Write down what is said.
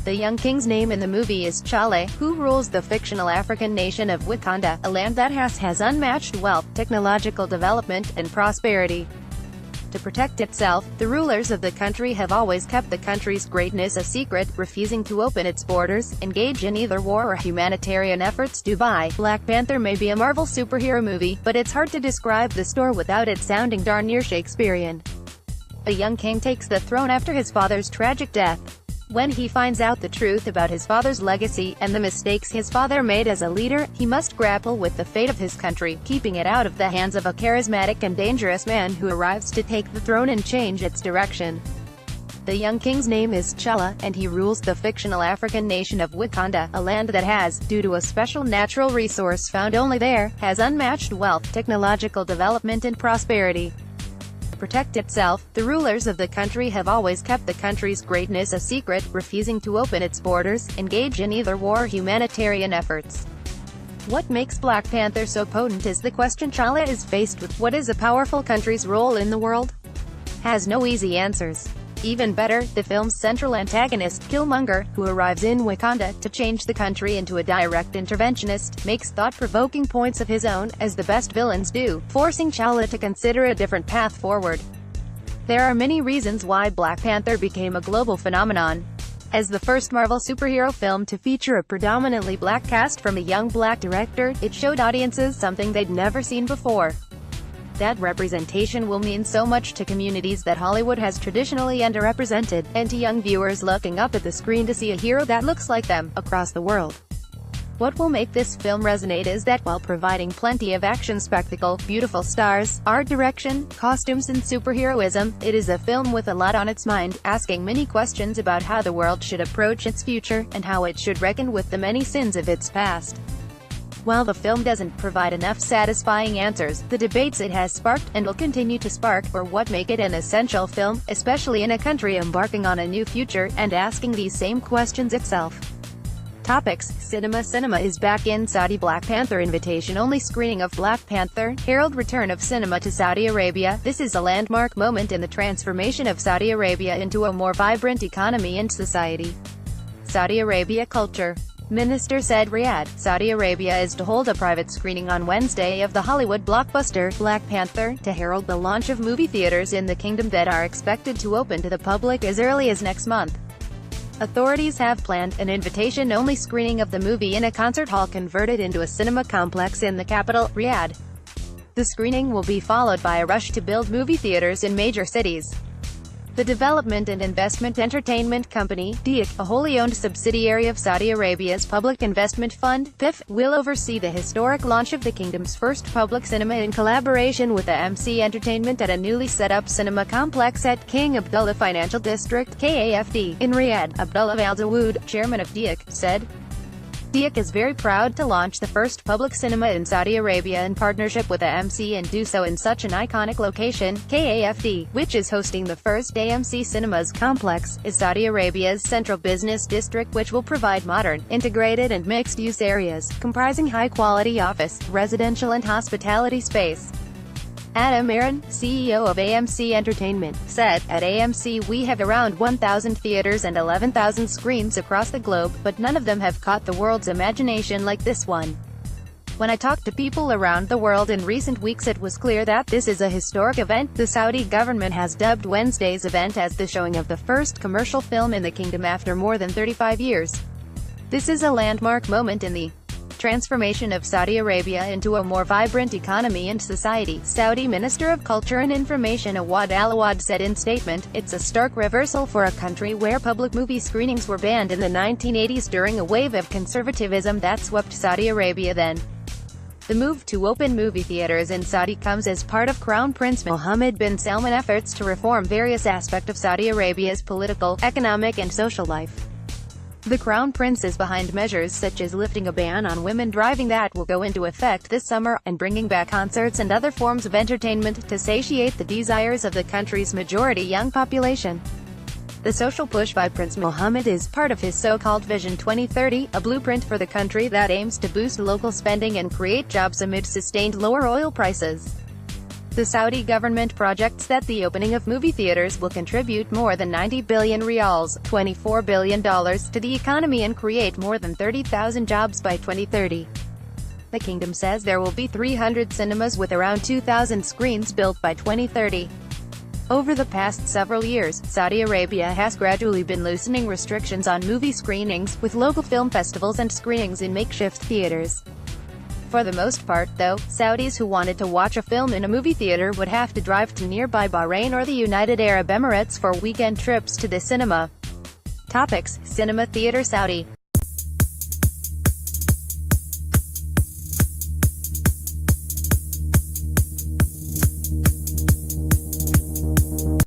The young king's name in the movie is T'Challa, who rules the fictional African nation of Wakanda, a land that has unmatched wealth, technological development, and prosperity. To protect itself, the rulers of the country have always kept the country's greatness a secret, refusing to open its borders, engage in either war or humanitarian efforts. Dubai. Black Panther may be a Marvel superhero movie, but it's hard to describe the story without it sounding darn near Shakespearean. A young king takes the throne after his father's tragic death. When he finds out the truth about his father's legacy, and the mistakes his father made as a leader, he must grapple with the fate of his country, keeping it out of the hands of a charismatic and dangerous man who arrives to take the throne and change its direction. The young king's name is T'Challa, and he rules the fictional African nation of Wakanda, a land that has, due to a special natural resource found only there, has unmatched wealth, technological development and prosperity. Protect itself, the rulers of the country have always kept the country's greatness a secret, refusing to open its borders, engage in either war or humanitarian efforts. What makes Black Panther so potent is the question. T'Challa is faced with what is a powerful country's role in the world? Has no easy answers. Even better, the film's central antagonist, Killmonger, who arrives in Wakanda to change the country into a direct interventionist, makes thought-provoking points of his own, as the best villains do, forcing T'Challa to consider a different path forward. There are many reasons why Black Panther became a global phenomenon. As the first Marvel superhero film to feature a predominantly black cast from a young black director, it showed audiences something they'd never seen before. That representation will mean so much to communities that Hollywood has traditionally underrepresented, and to young viewers looking up at the screen to see a hero that looks like them, across the world. What will make this film resonate is that while providing plenty of action spectacle, beautiful stars, art direction, costumes and superheroism, it is a film with a lot on its mind, asking many questions about how the world should approach its future, and how it should reckon with the many sins of its past. While the film doesn't provide enough satisfying answers, the debates it has sparked, and will continue to spark, are what make it an essential film, especially in a country embarking on a new future, and asking these same questions itself. Topics: Cinema is back in Saudi. Black Panther invitation-only screening of Black Panther herald return of cinema to Saudi Arabia. This is a landmark moment in the transformation of Saudi Arabia into a more vibrant economy and society. Saudi Arabia culture. Minister said Riyadh, Saudi Arabia is to hold a private screening on Wednesday of the Hollywood blockbuster, Black Panther, to herald the launch of movie theaters in the kingdom that are expected to open to the public as early as next month. Authorities have planned an invitation-only screening of the movie in a concert hall converted into a cinema complex in the capital, Riyadh. The screening will be followed by a rush to build movie theaters in major cities. The Development and Investment Entertainment Company, DIC, a wholly owned subsidiary of Saudi Arabia's Public Investment Fund, PIF, will oversee the historic launch of the kingdom's first public cinema in collaboration with AMC Entertainment at a newly set-up cinema complex at King Abdullah Financial District, KAFD, in Riyadh. Abdullah Al-Dawood, chairman of DIC, said, DIC is very proud to launch the first public cinema in Saudi Arabia in partnership with AMC and do so in such an iconic location. KAFD, which is hosting the first AMC Cinemas complex, is Saudi Arabia's central business district, which will provide modern, integrated and mixed-use areas, comprising high-quality office, residential and hospitality space. Adam Aron, CEO of AMC Entertainment, said, "At AMC we have around 1,000 theaters and 11,000 screens across the globe, but none of them have caught the world's imagination like this one. When I talked to people around the world in recent weeks, it was clear that this is a historic event." The Saudi government has dubbed Wednesday's event as the showing of the first commercial film in the kingdom after more than 35 years. This is a landmark moment in the transformation of Saudi Arabia into a more vibrant economy and society, Saudi Minister of Culture and Information Awad Al-Awad said in statement. It's a stark reversal for a country where public movie screenings were banned in the 1980s during a wave of conservatism that swept Saudi Arabia then. The move to open movie theaters in Saudi comes as part of Crown Prince Mohammed bin Salman efforts to reform various aspects of Saudi Arabia's political, economic and social life. The Crown Prince is behind measures such as lifting a ban on women driving that will go into effect this summer, and bringing back concerts and other forms of entertainment to satiate the desires of the country's majority young population. The social push by Prince Mohammed is part of his so-called Vision 2030, a blueprint for the country that aims to boost local spending and create jobs amid sustained lower oil prices. The Saudi government projects that the opening of movie theaters will contribute more than 90 billion riyals, $24 billion, to the economy and create more than 30,000 jobs by 2030. The kingdom says there will be 300 cinemas with around 2,000 screens built by 2030. Over the past several years, Saudi Arabia has gradually been loosening restrictions on movie screenings, with local film festivals and screenings in makeshift theaters. For the most part, though, Saudis who wanted to watch a film in a movie theater would have to drive to nearby Bahrain or the United Arab Emirates for weekend trips to the cinema. Topics: Cinema Theater Saudi.